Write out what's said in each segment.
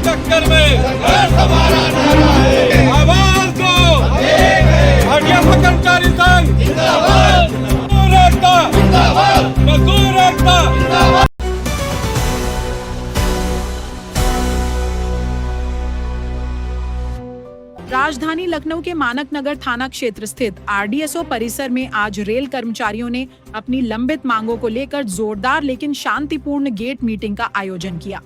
टक्कर में आवाज दो, आईडीएसओ कर्मचारी संघ मजदूर एकता, मजदूर एकता। राजधानी लखनऊ के मानक नगर थाना क्षेत्र स्थित आरडीएसओ परिसर में आज रेल कर्मचारियों ने अपनी लंबित मांगों को लेकर जोरदार लेकिन शांतिपूर्ण गेट मीटिंग का आयोजन किया।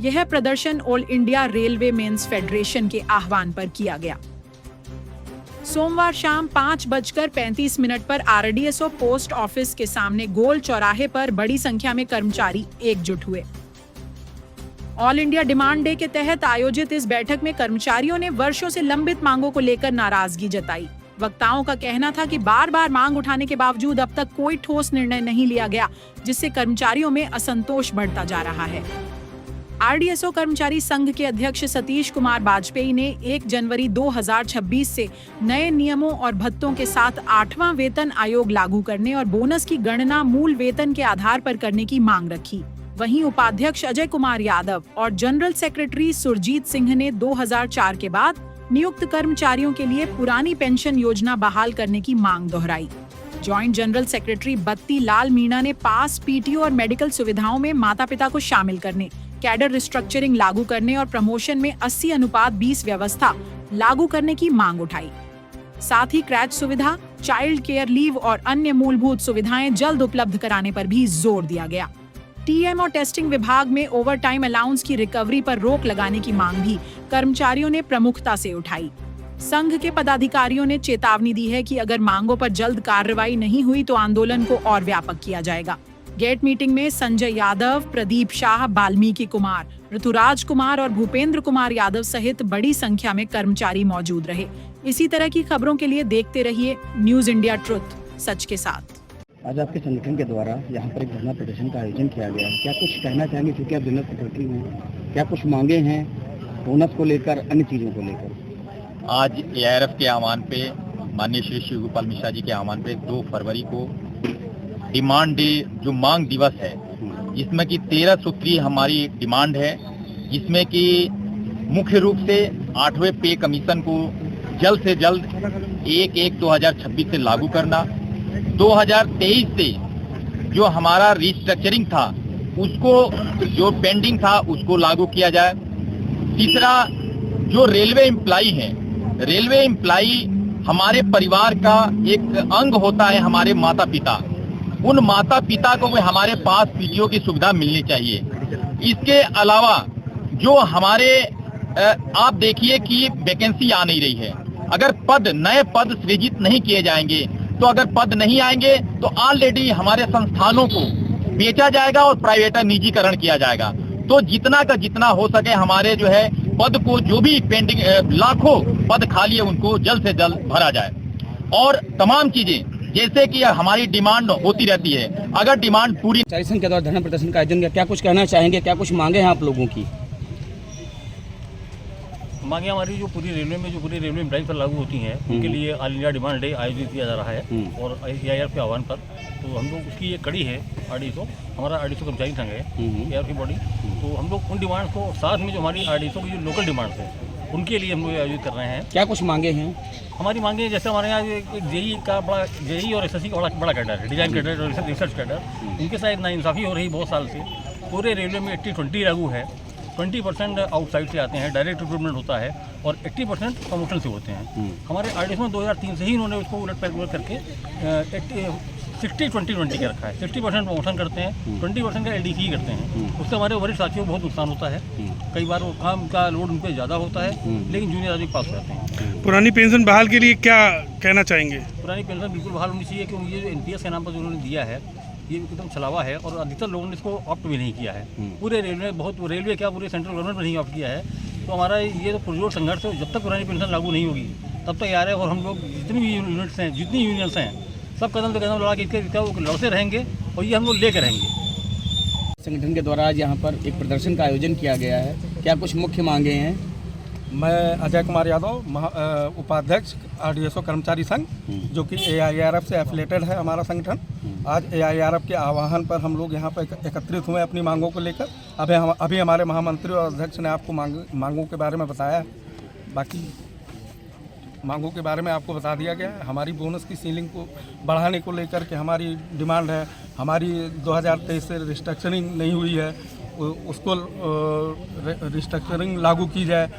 यह प्रदर्शन all India railway men's federation के आह्वान पर किया गया। सोमवार शाम 5:35 पर आरडीएसओ पोस्ट ऑफिस के सामने गोल चौराहे पर बड़ी संख्या में कर्मचारी एकजुट हुए। ऑल इंडिया डिमांड डे के तहत आयोजित इस बैठक में कर्मचारियों ने वर्षों से लंबित मांगों को लेकर नाराजगी जताई। वक्ताओं का कहना था कि बार बार मांग उठाने के बावजूद अब तक कोई ठोस निर्णय नहीं लिया गया, जिससे कर्मचारियों में असंतोष बढ़ता जा रहा है। आरडीएसओ कर्मचारी संघ के अध्यक्ष सतीश कुमार वाजपेयी ने 1 जनवरी 2026 से नए नियमों और भत्तों के साथ 8वां वेतन आयोग लागू करने और बोनस की गणना मूल वेतन के आधार पर करने की मांग रखी। वहीं उपाध्यक्ष अजय कुमार यादव और जनरल सेक्रेटरी सुरजीत सिंह ने 2004 के बाद नियुक्त कर्मचारियों के लिए पुरानी पेंशन योजना बहाल करने की मांग दोहराई। जॉइंट जनरल सेक्रेटरी बत्ती लाल मीणा ने पास, पीटीओ और मेडिकल सुविधाओं में माता पिता को शामिल करने, कैडर रिस्ट्रक्चरिंग लागू करने और प्रमोशन में 80:20 व्यवस्था लागू करने की मांग उठाई। साथ ही क्रैच सुविधा, चाइल्ड केयर लीव और अन्य मूलभूत सुविधाएं जल्द उपलब्ध कराने पर भी जोर दिया गया। टीएम और टेस्टिंग विभाग में ओवरटाइम अलाउंस की रिकवरी पर रोक लगाने की मांग भी कर्मचारियों ने प्रमुखता से उठाई। संघ के पदाधिकारियों ने चेतावनी दी है कि अगर मांगों पर जल्द कार्रवाई नहीं हुई तो आंदोलन को और व्यापक किया जाएगा। गेट मीटिंग में संजय यादव, प्रदीप शाह, वाल्मीकि कुमार, ऋतुराज कुमार और भूपेंद्र कुमार यादव सहित बड़ी संख्या में कर्मचारी मौजूद रहे। इसी तरह की खबरों के लिए देखते रहिए न्यूज इंडिया ट्रुथ, सच के साथ। आज आपके संगठन के द्वारा यहाँ पर एक धरना प्रदर्शन का आयोजन किया गया है, क्या कुछ कहना चाहेंगे क्योंकि आप जनरल सेक्रेटरी हैं? क्या कुछ मांगे हैं बोनस को लेकर, अन्य चीज़ों को लेकर? आज एआरएफ के आह्वान पे, माननीय श्री शिव गोपाल मिश्रा जी के आह्वान पे 2 फरवरी को डिमांड डे जो मांग दिवस है, जिसमें कि 13 सूत्री हमारी डिमांड है, जिसमें कि मुख्य रूप से 8वें पे कमीशन को जल्द से जल्द 1/1/2026 से लागू करना, 2023 से जो हमारा रिस्ट्रक्चरिंग था उसको, जो पेंडिंग था उसको लागू किया जाए। तीसरा, जो रेलवे एम्प्लाई है, रेलवे एम्प्लाई हमारे परिवार का एक अंग होता है, हमारे माता पिता, उन माता पिता को हमारे पास पीटीओ की सुविधा मिलनी चाहिए। इसके अलावा जो हमारे आप देखिए कि वैकेंसी आ नहीं रही है, अगर नए पद सृजित नहीं किए जाएंगे तो अगर पद नहीं आएंगे तो ऑलरेडी हमारे संस्थानों को बेचा जाएगा और प्राइवेट निजीकरण किया जाएगा। तो जितना का जितना हो सके हमारे जो है पद को, जो भी पेंडिंग लाखों पद खाली है उनको जल्द से जल्द भरा जाए। और तमाम चीजें जैसे कि हमारी डिमांड होती रहती है, अगर डिमांड पूरी। संघ के द्वारा धरना प्रदर्शन का आयोजन किया, क्या कुछ कहना चाहेंगे, क्या कुछ मांगे हैं आप लोगों की? मांगे हमारी जो पूरी रेलवे में, जो पूरी रेलवे एम्प्लॉइज पर लागू होती हैं, उनके लिए ऑल इंडिया डिमांड डे आयोजित किया जा रहा है और एआरएफ के आह्वान पर। तो हम लोग उसकी एक कड़ी है आरडीएसओ, हमारा आरडीएसओ कर्मचारी संघ है एआरएफ की बॉडी। तो हम लोग उन डिमांड्स को साथ में जो हमारी आरडीएसओ की जो लोकल डिमांड्स है उनके लिए हम लोग आयोजित कर रहे हैं। क्या कुछ मांगे हैं? हमारी मांगे जैसे हमारे यहाँ एक जेई का बड़ा, जेई और एसएससी का बड़ा कैडर है, डिजाइन कैडर और रिसर्च कैडर, उनके साथ नाइंसाफ़ी हो रही बहुत साल से। पूरे रेलवे में 80-20 लागू है, 20% आउटसाइड से आते हैं, डायरेक्ट रिक्रूटमेंट होता है और 80% प्रमोशन से होते हैं। हमारे आरडीएसओ में 2003 से ही इन्होंने उसको उलट पलट करके 60-20 के रखा है। 60% प्रमोशन करते हैं, 20% का एलडीसी करते हैं। उससे हमारे वरिष्ठ साथियों को बहुत नुकसान होता है। कई बार वो काम का लोड उन पर ज़्यादा होता है, लेकिन जूनियर आदमी पास हो जाते हैं। पुरानी पेंशन बहाल के लिए क्या कहना चाहेंगे? पुरानी पेंशन बिल्कुल बहाल होनी चाहिए, क्योंकि ये जो एनपीएस के नाम पर जो उन्होंने दिया है ये एकदम छलावा है और अधिकतर लोगों ने इसको ऑप्ट भी नहीं किया है। पूरे रेलवे, बहुत रेलवे क्या पूरे सेंट्रल गवर्नमेंट ने नहीं ऑप्ट किया है। तो हमारा ये तो पुरजोर संघर्ष है, जब तक पुरानी पेंशन लागू नहीं होगी तब तक यार है। और हम लोग जितनी भी यूनिट्स हैं, जितनी यूनियंस हैं, सब कदम से कदम लड़ा के लड़ते रहेंगे और ये हम लोग लेकर रहेंगे। संगठन के द्वारा आज यहाँ पर एक प्रदर्शन का आयोजन किया गया है, क्या कुछ मुख्य मांगे हैं? मैं अजय कुमार यादव, उपाध्यक्ष आरडीएसओ कर्मचारी संघ, जो कि एआईआरएफ से एफिलेटेड है हमारा संगठन। आज AIRF के आह्वान पर हम लोग यहाँ पर एकत्रित हुए अपनी मांगों को लेकर। अभी हमारे महामंत्री और अध्यक्ष ने आपको मांगों के बारे में बताया। बाकी मांगों के बारे में आपको बता दिया गया है। हमारी बोनस की सीलिंग को बढ़ाने को लेकर के हमारी डिमांड है। हमारी 2023 से रिस्ट्रक्चरिंग नहीं हुई है, उसको रिस्ट्रक्चरिंग लागू की जाए।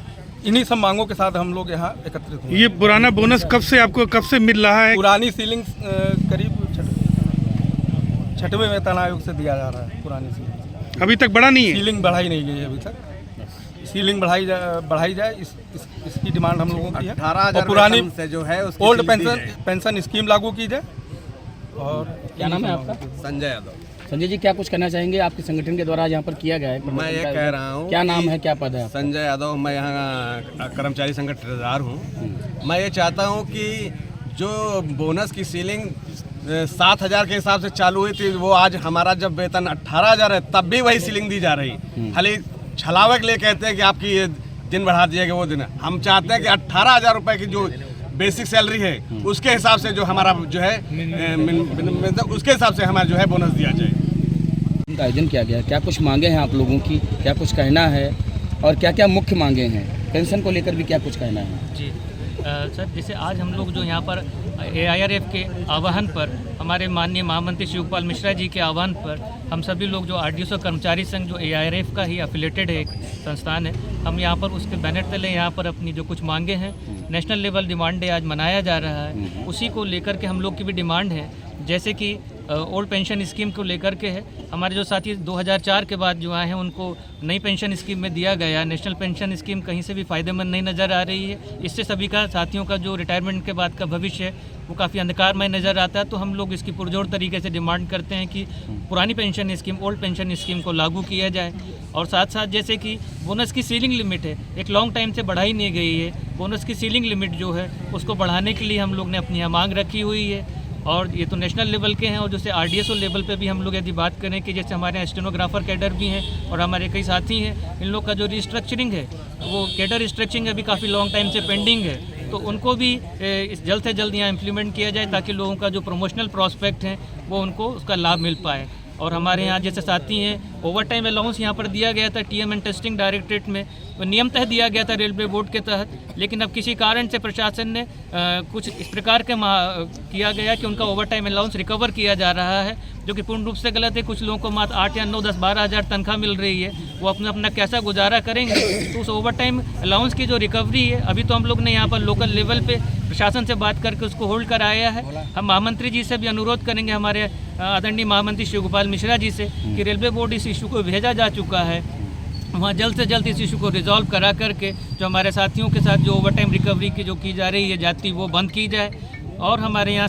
इन्हीं सब मांगों के साथ हम लोग यहाँ एकत्रित हुए। ये पुराना बोनस कब से मिल रहा है? पुरानी सीलिंग करीब 6वें वेतन आयोग से दिया जा रहा है। पुरानी सीलिंग अभी तक बढ़ा नहीं है? सीलिंग बढ़ाई नहीं गई है अभी तक। सीलिंग बढ़ाई जाए इसकी डिमांड हम लोगों की है। 18,000 पुरानी से जो है ओल्ड पेंशन स्कीम लागू की जाए। और क्या नाम है आपका? संजय यादव। संजय जी, क्या कुछ कहना चाहेंगे? आपके संगठन के द्वारा यहाँ पर किया गया है। मैं ये कह रहा हूँ, क्या नाम है, क्या पद है? संजय यादव। मैं यहाँ कर्मचारी संघ ठेकेदार हूँ। मैं ये चाहता हूँ कि जो बोनस की सीलिंग 7,000 के हिसाब से चालू हुई थी, वो आज हमारा जब वेतन 18,000 है तब भी वही सीलिंग दी जा रही। खाली छलावे के लिए कहते हैं कि आपकी ये दिन बढ़ा दिया गया, वो दिन। हम चाहते हैं कि 18,000 रुपये की जो बेसिक सैलरी है उसके हिसाब से जो हमारा जो है उसके हिसाब से हमारा जो है बोनस दिया जाए। इनका आयोजन किया गया, क्या कुछ मांगे हैं आप लोगों की, क्या कुछ कहना है और क्या क्या मुख्य मांगे हैं? पेंशन को लेकर भी क्या कुछ कहना है? जी सर, जैसे आज हम लोग जो यहाँ पर AIRF के आह्वान पर, हमारे माननीय महामंत्री शिवपाल मिश्रा जी के आह्वान पर, हम सभी लोग जो RDSO कर्मचारी संघ जो AIRF का ही एफिलेटेड है, एक संस्थान है, हम यहाँ पर उसके बैनर तले यहाँ पर अपनी जो कुछ मांगे हैं, नेशनल लेवल डिमांड डे आज मनाया जा रहा है, उसी को लेकर के हम लोग की भी डिमांड है। जैसे कि ओल्ड पेंशन स्कीम को लेकर के है, हमारे जो साथी 2004 के बाद जो आए हैं उनको नई पेंशन स्कीम में दिया गया। नेशनल पेंशन स्कीम कहीं से भी फ़ायदेमंद नहीं नज़र आ रही है। इससे सभी का साथियों का जो रिटायरमेंट के बाद का भविष्य है वो काफ़ी अंधकारमय नज़र आता है। तो हम लोग इसकी पुरजोर तरीके से डिमांड करते हैं कि पुरानी pension scheme, old pension scheme को लागू किया जाए। और साथ साथ जैसे कि बोनस की सीलिंग लिमिट है, एक लॉन्ग टाइम से बढ़ाई नहीं गई है। बोनस की सीलिंग लिमिट जो है उसको बढ़ाने के लिए हम लोग ने अपनी यहाँ मांग रखी हुई है। और ये तो नेशनल लेवल के हैं, और जैसे RDSO लेवल पे भी हम लोग यदि बात करें कि जैसे हमारे यहाँ स्टेनोग्राफर कैडर भी हैं और हमारे कई साथी हैं, इन लोग का जो रिस्ट्रक्चरिंग है वो कैडर रिस्ट्रक्चरिंग अभी काफ़ी लॉन्ग टाइम से पेंडिंग है। तो उनको भी जल्द से जल्द यहाँ इम्प्लीमेंट किया जाए ताकि लोगों का जो प्रमोशनल प्रॉस्पेक्ट है वो उनको उसका लाभ मिल पाए। और हमारे यहाँ जैसे साथी हैं, ओवर टाइम अलाउंस यहाँ पर दिया गया था TM एंड टेस्टिंग डायरेक्टरेट में, वो नियम तय दिया गया था रेलवे बोर्ड के तहत। लेकिन अब किसी कारण से प्रशासन ने कुछ इस प्रकार के किया गया कि उनका ओवर टाइम अलाउंस रिकवर किया जा रहा है, जो कि पूर्ण रूप से गलत है। कुछ लोगों को मात्र 8 या 9, 10, 12 हज़ार तनख्वाह मिल रही है, वो अपना कैसा गुजारा करेंगे? तो उस ओवर टाइम अलाउंस की जो रिकवरी है, अभी तो हम लोग ने यहाँ पर लोकल लेवल पे प्रशासन से बात करके उसको होल्ड कराया है। हम महामंत्री जी से भी अनुरोध करेंगे, हमारे आदरणीय महामंत्री शिवगोपाल मिश्रा जी से, कि रेलवे बोर्ड इस इशू को भेजा जा चुका है, वहाँ जल्द से जल्द इस इशू को रिजॉल्व करा करके जो हमारे साथियों के साथ जो ओवर टाइम रिकवरी की जो की जा रही है जाती, वो बंद की जाए। और हमारे यहाँ